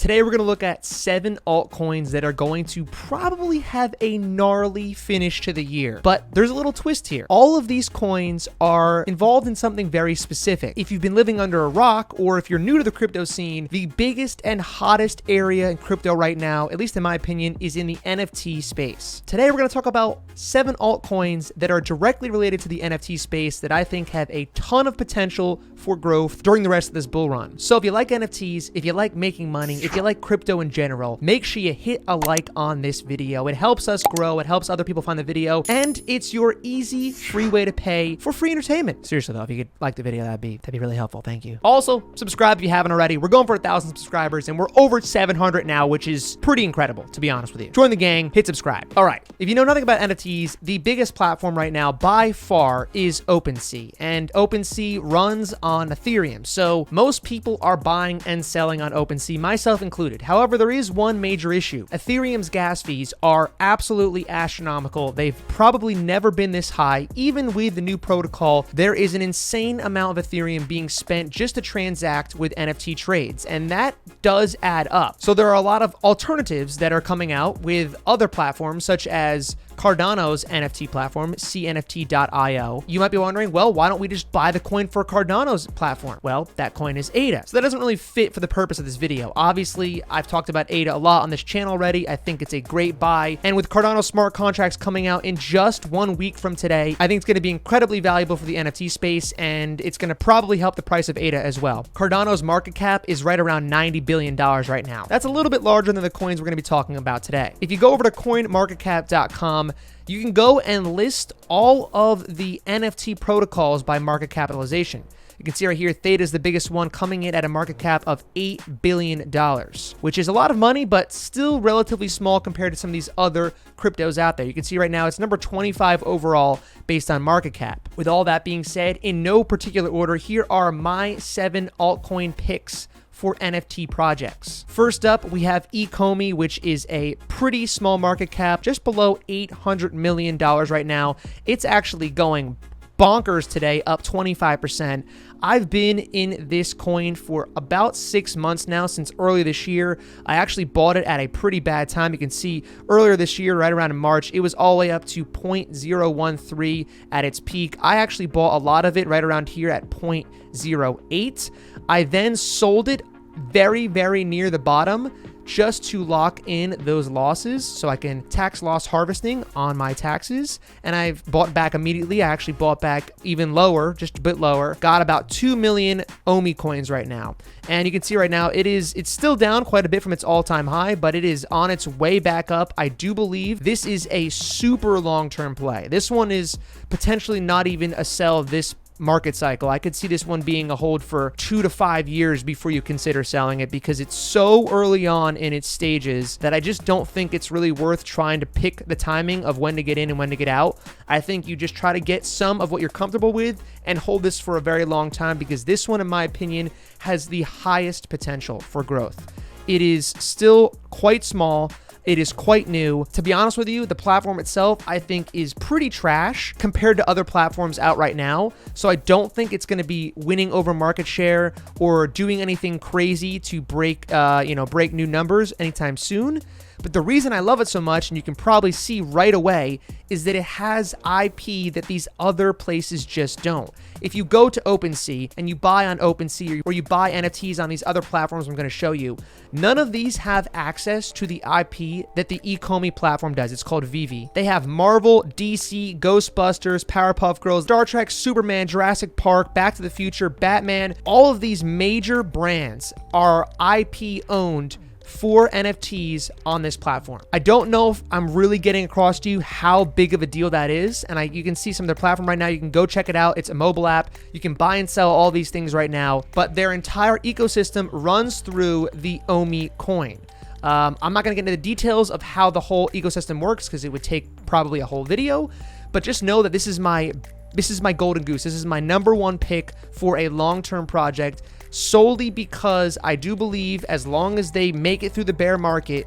Today we're going to look at 7 altcoins that are going to probably have a gnarly finish to the year. But there's a little twist here. All of these coins are involved in something very specific. If you've been living under a rock, or if you're new to the crypto scene, the biggest and hottest area in crypto right now, at least in my opinion, is in the NFT space. Today we're going to talk about 7 altcoins that are directly related to the NFT space that I think have a ton of potential for growth during the rest of this bull run. So if you like NFTs, if you like making money, if you like crypto in general, make sure you hit a like on this video. It helps us grow, it helps other people find the video, and it's your easy, free way to pay for free entertainment. Seriously though, if you could like the video, that'd be really helpful. Thank you. Also, subscribe if you haven't already. We're going for 1,000 subscribers, and we're over 700 now, which is pretty incredible, to be honest with you. Join the gang, hit subscribe. All right, if you know nothing about NFTs, the biggest platform right now by far is OpenSea, and OpenSea runs on Ethereum. So most people are buying and selling on OpenSea, myself included. However, there is one major issue. Ethereum's gas fees are absolutely astronomical. They've probably never been this high. Even with the new protocol, there is an insane amount of Ethereum being spent just to transact with NFT trades, and that does add up. So there are a lot of alternatives that are coming out with other platforms such as Cardano's NFT platform, cnft.io. You might be wondering, well, why don't we just buy the coin for Cardano's platform? Well, that coin is ADA. So that doesn't really fit for the purpose of this video. Obviously, I've talked about ADA a lot on this channel already. I think it's a great buy. And with Cardano smart contracts coming out in just 1 week from today, I think it's going to be incredibly valuable for the NFT space, and it's going to probably help the price of ADA as well. Cardano's market cap is right around $90 billion right now. That's a little bit larger than the coins we're going to be talking about today. If you go over to coinmarketcap.com, you can go and list all of the NFT protocols by market capitalization. You can see right here, Theta is the biggest one, coming in at a market cap of $8 billion, which is a lot of money, but still relatively small compared to some of these other cryptos out there. You can see right now it's number 25 overall based on market cap. With all that being said, in no particular order, here are my 7 altcoin picks for NFT projects. First up, we have Ecomey, which is a pretty small market cap, just below $800 million right now. It's actually going bonkers today, up 25%. I've been in this coin for about 6 months now, since earlier this year. I actually bought it at a pretty bad time. You can see earlier this year, right around in March, it was all the way up to 0.013 at its peak. I actually bought a lot of it right around here at 0.08. I then sold it very, very near the bottom just to lock in those losses so I can tax loss harvesting on my taxes. And I've bought back immediately. I actually bought back even lower, just a bit lower. Got about 2 million Ecomey coins right now. And you can see right now it's still down quite a bit from its all-time high, but it is on its way back up. I do believe this is a super long-term play. This one is potentially not even a sell this market cycle. I could see this one being a hold for 2 to 5 years before you consider selling it, because it's so early on in its stages that I just don't think it's really worth trying to pick the timing of when to get in and when to get out. I think you just try to get some of what you're comfortable with and hold this for a very long time, because this one, in my opinion, has the highest potential for growth. It is still quite small. It is quite new. To be honest with you, the platform itself, I think, is pretty trash compared to other platforms out right now. So I don't think it's going to be winning over market share or doing anything crazy to break new numbers anytime soon. But the reason I love it so much, and you can probably see right away, is that it has IP that these other places just don't. If you go to OpenSea and you buy on OpenSea, or you buy NFTs on these other platforms I'm going to show you, none of these have access to the IP that the Ecomey platform does. It's called Vivi. They have Marvel, DC, Ghostbusters, Powerpuff Girls, Star Trek, Superman, Jurassic Park, Back to the Future, Batman. All of these major brands are IP owned for NFTs on this platform. I don't know if I'm really getting across to you how big of a deal that is, and you can see some of their platform right now. You can go check it out. It's a mobile app. You can buy and sell all these things right now, but their entire ecosystem runs through the memecoin. I'm not going to get into the details of how the whole ecosystem works, because it would take probably a whole video, but just know that this is my golden goose. This is my #1 pick for a long-term project, solely because I do believe as long as they make it through the bear market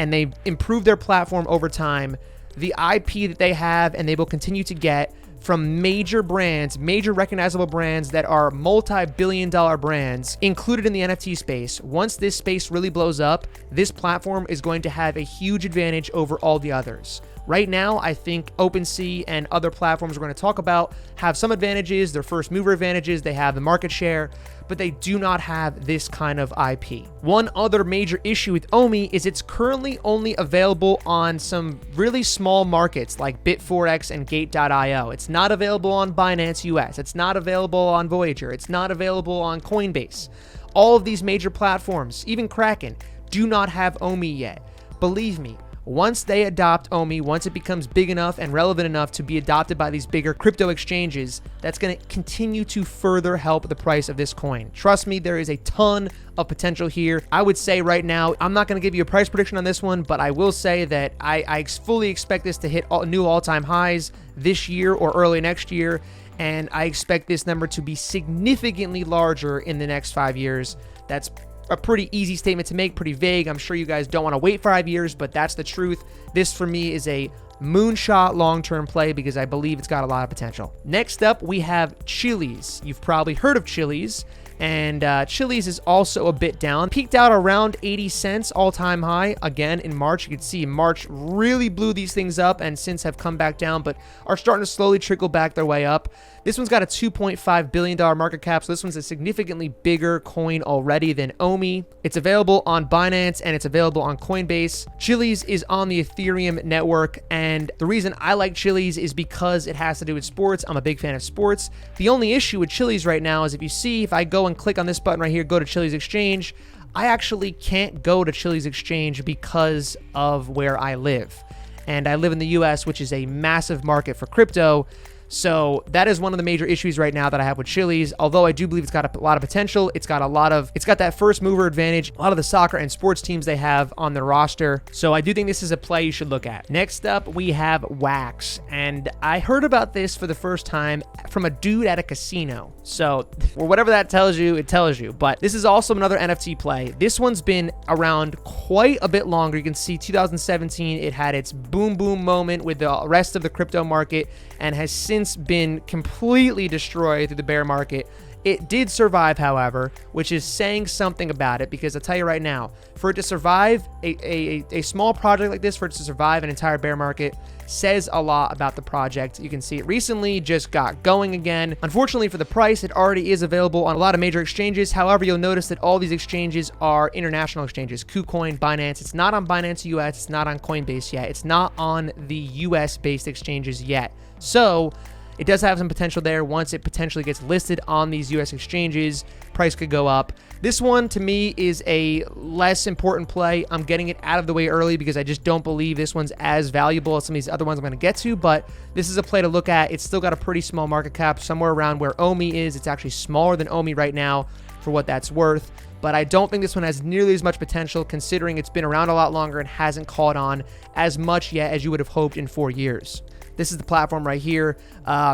and they improve their platform over time, the IP that they have and they will continue to get from major brands, major recognizable brands that are multi-billion-dollar brands included in the NFT space. Once this space really blows up, this platform is going to have a huge advantage over all the others. Right now, I think OpenSea and other platforms we're going to talk about have some advantages, their first mover advantages, they have the market share, but they do not have this kind of IP. One other major issue with Omi is it's currently only available on some really small markets like Bit4X and Gate.io. It's not available on Binance US. It's not available on Voyager. It's not available on Coinbase. All of these major platforms, even Kraken, do not have Omi yet. Believe me, once they adopt Omi, once it becomes big enough and relevant enough to be adopted by these bigger crypto exchanges, that's going to continue to further help the price of this coin. Trust me, there is a ton of potential here. I would say right now, I'm not going to give you a price prediction on this one, but I will say that I fully expect this to hit new all-time highs this year or early next year, and I expect this number to be significantly larger in the next 5 years. That's a pretty easy statement to make, pretty vague. I'm sure you guys don't want to wait 5 years, but that's the truth. This for me is a moonshot long-term play because I believe it's got a lot of potential. Next up, we have Chiliz. You've probably heard of Chiliz, and Chiliz is also a bit down. Peaked out around 80 cents all-time high again in March. You can see March really blew these things up and since have come back down, but are starting to slowly trickle back their way up. This one's got a $2.5 billion market cap, so this one's a significantly bigger coin already than Omi. It's available on Binance and it's available on Coinbase. Chiliz is on the Ethereum network, and the reason I like Chiliz is because it has to do with sports. I'm a big fan of sports. The only issue with Chiliz right now is if I go and click on this button right here, go to Chiliz Exchange, I actually can't go to Chiliz Exchange because of where I live. And I live in the US, which is a massive market for crypto. So that is one of the major issues right now that I have with Chiliz. Although I do believe it's got a lot of potential, it's got that first mover advantage, a lot of the soccer and sports teams they have on their roster. So I do think this is a play you should look at. Next up, we have Wax, and I heard about this for the first time from a dude at a casino. So, or whatever that tells you, it tells you. But this is also another NFT play. This one's been around quite a bit longer. You can see 2017, it had its boom moment with the rest of the crypto market and has since been completely destroyed through the bear market. It did survive, however, which is saying something about it, because I'll tell you right now, for it to survive, a small project like this, for it to survive an entire bear market, says a lot about the project. You can see it recently just got going again. Unfortunately for the price, it already is available on a lot of major exchanges. However, you'll notice that all these exchanges are international exchanges. KuCoin, Binance. It's not on Binance US. It's not on Coinbase yet. It's not on the US-based exchanges yet. So it does have some potential there. Once it potentially gets listed on these US exchanges, price could go up. This one, to me, is a less important play. I'm getting it out of the way early because I just don't believe this one's as valuable as some of these other ones I'm going to get to, but this is a play to look at. It's still got a pretty small market cap, somewhere around where Omi is. It's actually smaller than Omi right now for what that's worth, but I don't think this one has nearly as much potential considering it's been around a lot longer and hasn't caught on as much yet as you would have hoped in 4 years. This is the platform right here.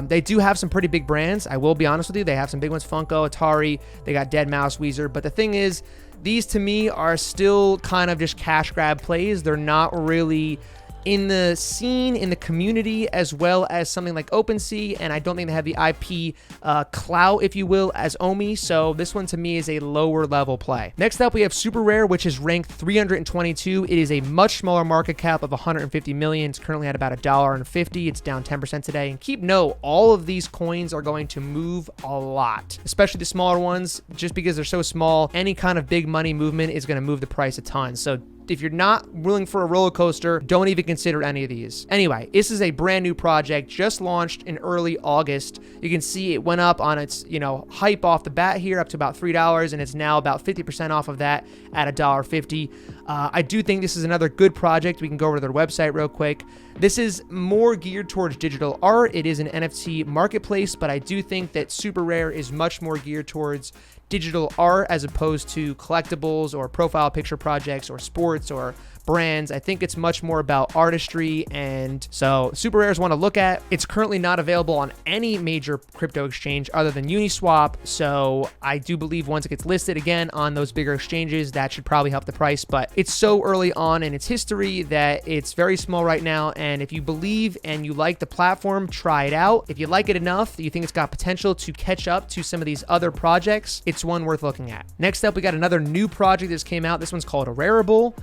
They do have some pretty big brands. I will be honest with you. They have some big ones, Funko, Atari. They got Deadmau5, Weezer. But the thing is, these to me are still kind of just cash grab plays. They're not really in the scene, in the community, as well as something like OpenSea, and I don't think they have the IP clout, if you will, as Omi, so this one to me is a lower level play. Next up, we have Super Rare, which is ranked 322. It is a much smaller market cap of 150 million. It's currently at about $1.50. It's down 10% today, and keep note, all of these coins are going to move a lot, especially the smaller ones, just because they're so small. Any kind of big money movement is going to move the price a ton, so if you're not willing for a roller coaster, don't even consider any of these. Anyway, this is a brand new project, just launched in early August. You can see it went up on its, hype off the bat here up to about $3, and it's now about 50% off of that at $1.50. I do think this is another good project. We can go over to their website real quick. This is more geared towards digital art. It is an NFT marketplace, but I do think that Super Rare is much more geared towards digital art as opposed to collectibles or profile picture projects or sports or brands. I think it's much more about artistry, and so super rare is one to look at. It's currently not available on any major crypto exchange other than Uniswap, so I do believe once it gets listed again on those bigger exchanges, that should probably help the price, but it's so early on in its history that it's very small right now, and if you believe and you like the platform, try it out. If you like it enough that you think it's got potential to catch up to some of these other projects, it's one worth looking at. Next up, we got another new project that came out. This one's called Wearable.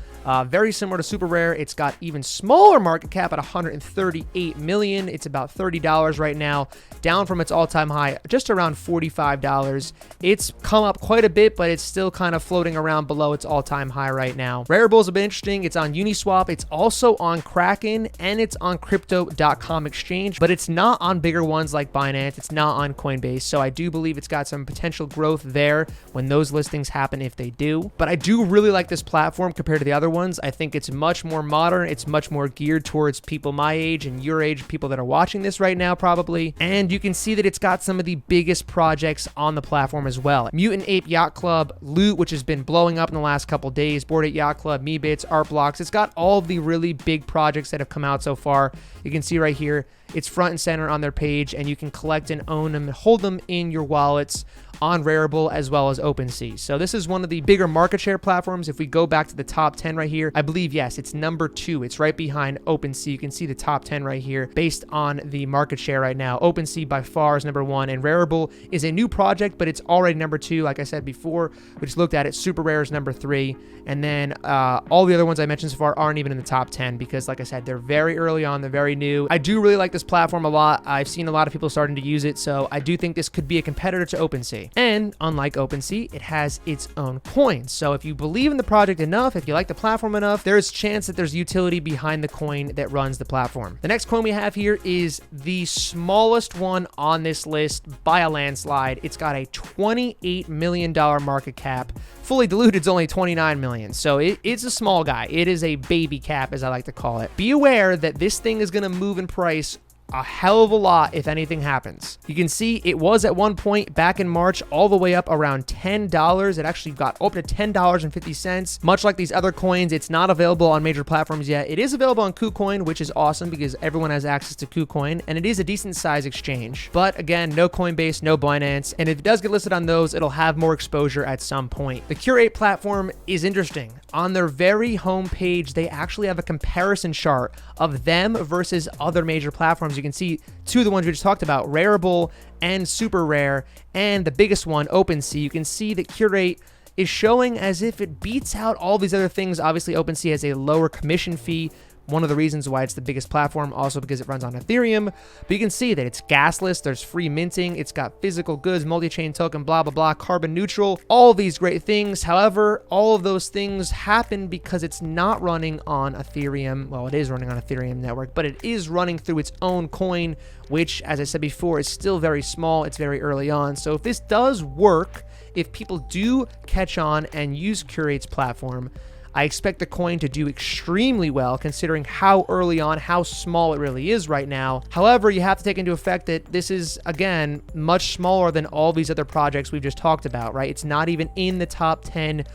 Very similar to super rare. It's got even smaller market cap at 138 million. It's about $30 right now, down from its all-time high just around $45. It's come up quite a bit, but it's still kind of floating around below its all-time high right now. Wearables have been interesting. It's on Uniswap, it's also on Kraken, and it's on crypto.com exchange, but it's not on bigger ones like Binance. It's not on Coinbase, so I do believe it's got some potential growth there when those listings happen, if they do. But I do really like this platform compared to the other ones. I think it's much more modern. It's much more geared towards people my age and your age, people that are watching this right now probably. And you can see that it's got some of the biggest projects on the platform as well. Mutant Ape Yacht Club, Loot, which has been blowing up in the last couple days, Bored Ape Yacht Club, Meebits, Art Blocks. It's got all of the really big projects that have come out so far. You can see right here, it's front and center on their page, and you can collect and own them and hold them in your wallets on Wearable as well as OpenSea. So this is one of the bigger market share platforms. If we go back to the top 10 right here, I believe, yes, it's number 2. It's right behind OpenSea. You can see the top 10 right here based on the market share right now. OpenSea by far is number 1, and Wearable is a new project, but it's already number 2. Like I said before, we just looked at it. Super Rare is number 3, and then all the other ones I mentioned so far aren't even in the top 10 because, like I said, they're very early on. They're very new. I do really like this platform a lot. I've seen a lot of people starting to use it, so I do think this could be a competitor to OpenSea. And unlike OpenSea, it has its own coins. So if you believe in the project enough, if you like the platform enough, there's a chance that there's utility behind the coin that runs the platform. The next coin we have here is the smallest one on this list by a landslide. It's got a $28 million market cap. Fully diluted, it's only 29 million. So it's a small guy. It is a baby cap, as I like to call it. Be aware that this thing is going to move in price a hell of a lot if anything happens. You can see it was at one point back in March all the way up around $10. It actually got up to $10.50. Much like these other coins, it's not available on major platforms yet. It is available on KuCoin, which is awesome because everyone has access to KuCoin, and it is a decent size exchange. But again, no Coinbase, no Binance, and if it does get listed on those, it'll have more exposure at some point. The Curate platform is interesting. On their very home page, they actually have a comparison chart of them versus other major platforms. You can see two of the ones we just talked about, Wearable and Super Rare, and the biggest one, OpenSea. You can see that Curate is showing as if it beats out all these other things. Obviously, OpenSea has a lower commission fee. One of the reasons why it's the biggest platform, also because it runs on Ethereum. But you can see that it's gasless, there's free minting, it's got physical goods, multi-chain token, blah, blah, blah, carbon neutral, all of these great things. However, all of those things happen because it's not running on Ethereum. Well, it is running on Ethereum network, but it is running through its own coin, which, as I said before, is still very small. It's very early on. So if this does work, if people do catch on and use Curate's platform, I expect the coin to do extremely well considering how early on, how small it really is right now. However, you have to take into effect that this is, again, much smaller than all these other projects we've just talked about, right? It's not even in the top 10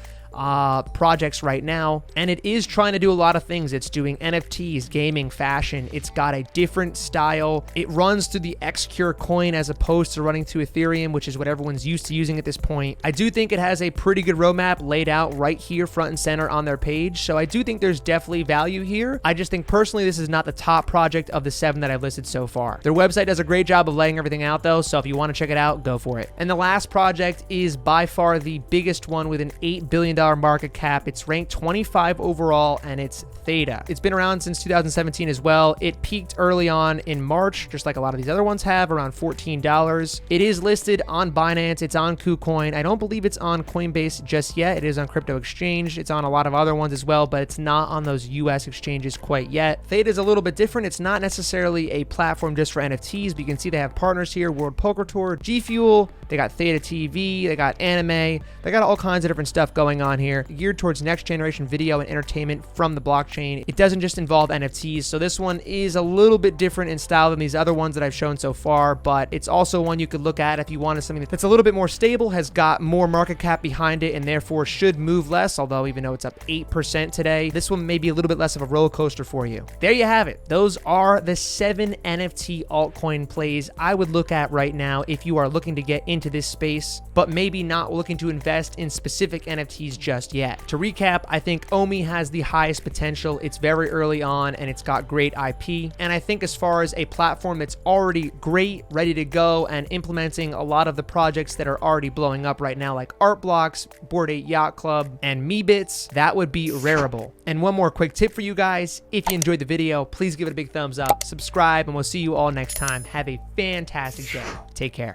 projects right now, and it is trying to do a lot of things. It's doing NFTs, gaming, fashion. It's got a different style. It runs through the Xcure coin as opposed to running through Ethereum, which is what everyone's used to using at this point. I do think it has a pretty good roadmap laid out right here front and center on their page, so I do think there's definitely value here. I just think personally this is not the top project of the 7 that I've listed so far. Their website does a great job of laying everything out though, so if you want to check it out, go for it. And the last project is by far the biggest one with an $8 billion market cap. It's ranked 25 overall, and it's Theta. It's been around since 2017 as well. It peaked early on in March, just like a lot of these other ones have, around $14. It is listed on Binance. It's on KuCoin. I don't believe it's on Coinbase just yet. It is on Crypto Exchange. It's on a lot of other ones as well, but it's not on those US exchanges quite yet. Theta is a little bit different. It's not necessarily a platform just for NFTs, but you can see they have partners here: World Poker Tour, G Fuel, they got Theta TV, they got anime, they got all kinds of different stuff going on on here, geared towards next generation video and entertainment from the blockchain. It doesn't just involve NFTs, so this one is a little bit different in style than these other ones that I've shown so far, but it's also one you could look at if you wanted something that's a little bit more stable, has got more market cap behind it, and therefore should move less, although even though it's up 8% today, this one may be a little bit less of a roller coaster for you. There you have it. Those are the 7 NFT altcoin plays I would look at right now if you are looking to get into this space, but maybe not looking to invest in specific NFTs just yet. To recap, I think Ecomey has the highest potential. It's very early on and it's got great IP. And I think as far as a platform that's already great, ready to go, and implementing a lot of the projects that are already blowing up right now, like Art Blocks, Bored Ape Yacht Club, and Meebits, that would be Wearable. And one more quick tip for you guys. If you enjoyed the video, please give it a big thumbs up, subscribe, and we'll see you all next time. Have a fantastic day. Take care.